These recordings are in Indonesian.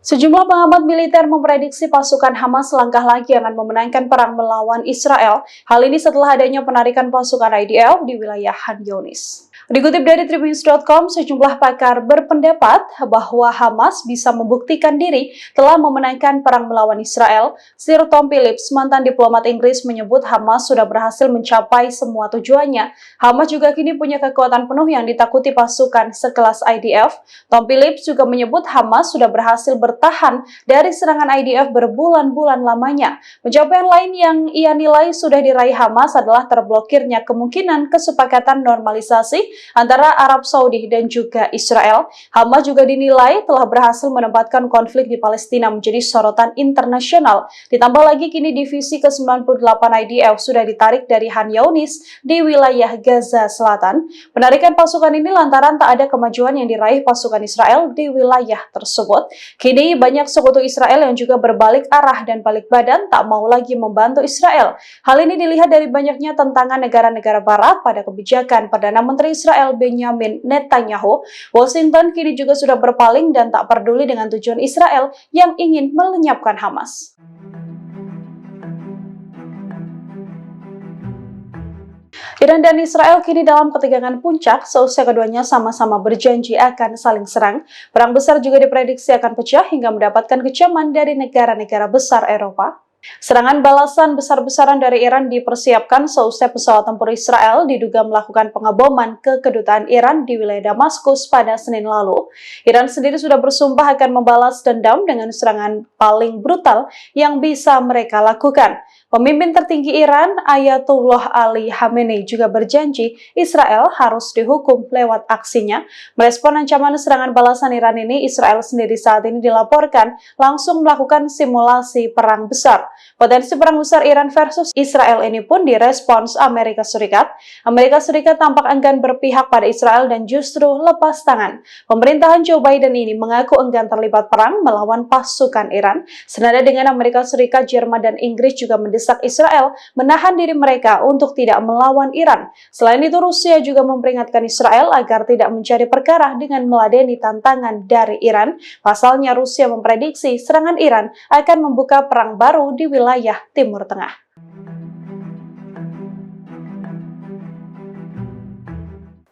Sejumlah pengamat militer memprediksi pasukan Hamas langkah lagi akan memenangkan perang melawan Israel. Hal ini setelah adanya penarikan pasukan IDF di wilayah Khan Younis. Dikutip dari Tribunnews.com, sejumlah pakar berpendapat bahwa Hamas bisa membuktikan diri telah memenangkan perang melawan Israel. Sir Tom Phillips, mantan diplomat Inggris, menyebut Hamas sudah berhasil mencapai semua tujuannya. Hamas juga kini punya kekuatan penuh yang ditakuti pasukan sekelas IDF. Tom Phillips juga menyebut Hamas sudah berhasil bertahan dari serangan IDF berbulan-bulan lamanya. Pencapaian lain yang ia nilai sudah diraih Hamas adalah terblokirnya kemungkinan kesepakatan normalisasi antara Arab Saudi dan juga Israel. Hamas juga dinilai telah berhasil menempatkan konflik di Palestina menjadi sorotan internasional. Ditambah lagi kini divisi ke-98 IDF sudah ditarik dari Khan Younis di wilayah Gaza Selatan. Penarikan pasukan ini lantaran tak ada kemajuan yang diraih pasukan Israel di wilayah tersebut. Kini banyak sekutu Israel yang juga berbalik arah dan balik badan tak mau lagi membantu Israel. Hal ini dilihat dari banyaknya tantangan negara-negara barat pada kebijakan Perdana Menteri Israel Benjamin Netanyahu. Washington kini juga sudah berpaling dan tak peduli dengan tujuan Israel yang ingin melenyapkan Hamas. Iran dan Israel kini dalam ketegangan puncak seusai keduanya sama-sama berjanji akan saling serang. Perang besar juga diprediksi akan pecah hingga mendapatkan kecaman dari negara-negara besar Eropa. Serangan balasan besar-besaran dari Iran dipersiapkan seusai pesawat tempur Israel diduga melakukan pengeboman ke kedutaan Iran di wilayah Damaskus pada Senin lalu. Iran sendiri sudah bersumpah akan membalas dendam dengan serangan paling brutal yang bisa mereka lakukan. Pemimpin tertinggi Iran, Ayatollah Ali Khamenei, juga berjanji Israel harus dihukum lewat aksinya. Merespon ancaman serangan balasan Iran ini, Israel sendiri saat ini dilaporkan langsung melakukan simulasi perang besar. Potensi perang besar Iran versus Israel ini pun direspons Amerika Serikat. Amerika Serikat tampak enggan berpihak pada Israel dan justru lepas tangan. Pemerintahan Joe Biden ini mengaku enggan terlibat perang melawan pasukan Iran. Senada dengan Amerika Serikat, Jerman dan Inggris juga mendesak Israel menahan diri mereka untuk tidak melawan Iran. Selain itu, Rusia juga memperingatkan Israel agar tidak mencari perkara dengan meladeni tantangan dari Iran. Pasalnya, Rusia memprediksi serangan Iran akan membuka perang baru di wilayah Timur Tengah.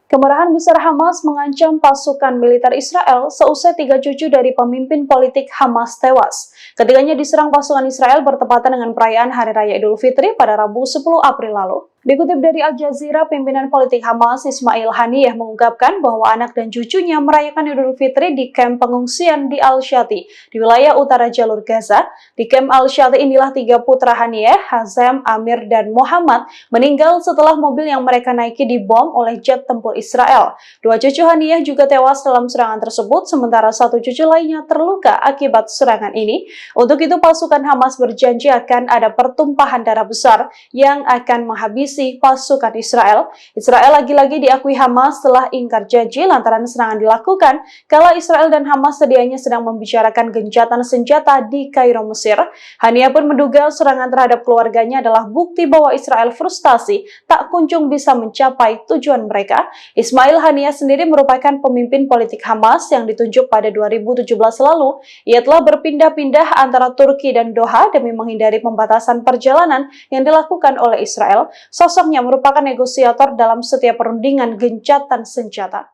Kemarahan besar Hamas mengancam pasukan militer Israel seusai 3 cucu dari pemimpin politik Hamas tewas. Ketiganya diserang pasukan Israel bertepatan dengan perayaan Hari Raya Idul Fitri pada Rabu 10 April lalu. Dikutip dari Al Jazeera, pimpinan politik Hamas Ismail Haniyeh mengungkapkan bahwa anak dan cucunya merayakan Idul Fitri di kamp pengungsian di Al-Shati, di wilayah utara jalur Gaza. Di kamp Al-Shati inilah 3 putra Haniyeh, Hazem, Amir, dan Muhammad, meninggal setelah mobil yang mereka naiki dibom oleh jet tempur Israel. 2 cucu Haniyeh juga tewas dalam serangan tersebut, sementara 1 cucu lainnya terluka akibat serangan ini. Untuk itu, pasukan Hamas berjanji akan ada pertumpahan darah besar yang akan menghabisi pasukan Israel. Israel lagi-lagi diakui Hamas telah ingkar janji lantaran serangan dilakukan kala Israel dan Hamas sedianya sedang membicarakan gencatan senjata di Kairo, Mesir. Haniyeh pun menduga serangan terhadap keluarganya adalah bukti bahwa Israel frustasi tak kunjung bisa mencapai tujuan mereka. Ismail Haniyeh sendiri merupakan pemimpin politik Hamas yang ditunjuk pada 2017 lalu. Ia telah berpindah-pindah antara Turki dan Doha demi menghindari pembatasan perjalanan yang dilakukan oleh Israel. Sosoknya merupakan negosiator dalam setiap perundingan gencatan senjata.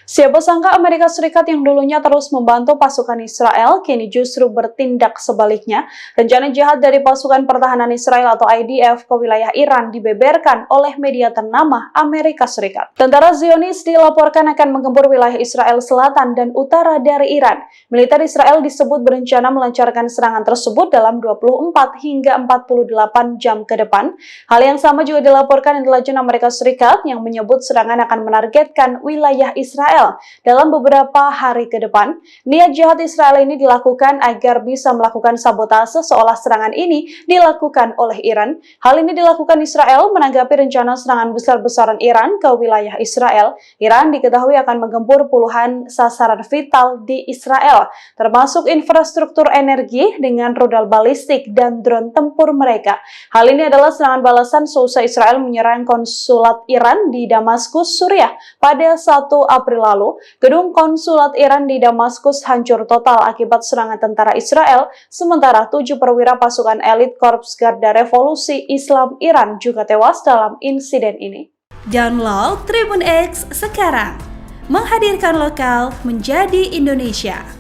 Siapa sangka Amerika Serikat yang dulunya terus membantu pasukan Israel, kini justru bertindak sebaliknya. Rencana jihad dari pasukan pertahanan Israel atau IDF ke wilayah Iran dibeberkan oleh media ternama Amerika Serikat. Tentara Zionis dilaporkan akan menggempur wilayah Israel selatan dan utara dari Iran. Militer Israel disebut berencana melancarkan serangan tersebut dalam 24 hingga 48 jam ke depan. Hal yang sama juga dilaporkan intelijen Amerika Serikat yang menyebut serangan akan menargetkan wilayah Israel. Israel dalam beberapa hari ke depan. Niat jahat Israel ini dilakukan agar bisa melakukan sabotase seolah serangan ini dilakukan oleh Iran. Hal ini dilakukan Israel menanggapi rencana serangan besar-besaran Iran ke wilayah Israel. Iran diketahui akan menggempur puluhan sasaran vital di Israel, termasuk infrastruktur energi dengan rudal balistik dan drone tempur mereka. Hal ini adalah serangan balasan seusai Israel menyerang konsulat Iran di Damaskus, Suriah pada 1 April lalu. Gedung konsulat Iran di Damaskus hancur total akibat serangan tentara Israel, sementara 7 perwira pasukan elit Korps Garda Revolusi Islam Iran juga tewas dalam insiden ini. Download Tribun X sekarang, menghadirkan lokal menjadi Indonesia.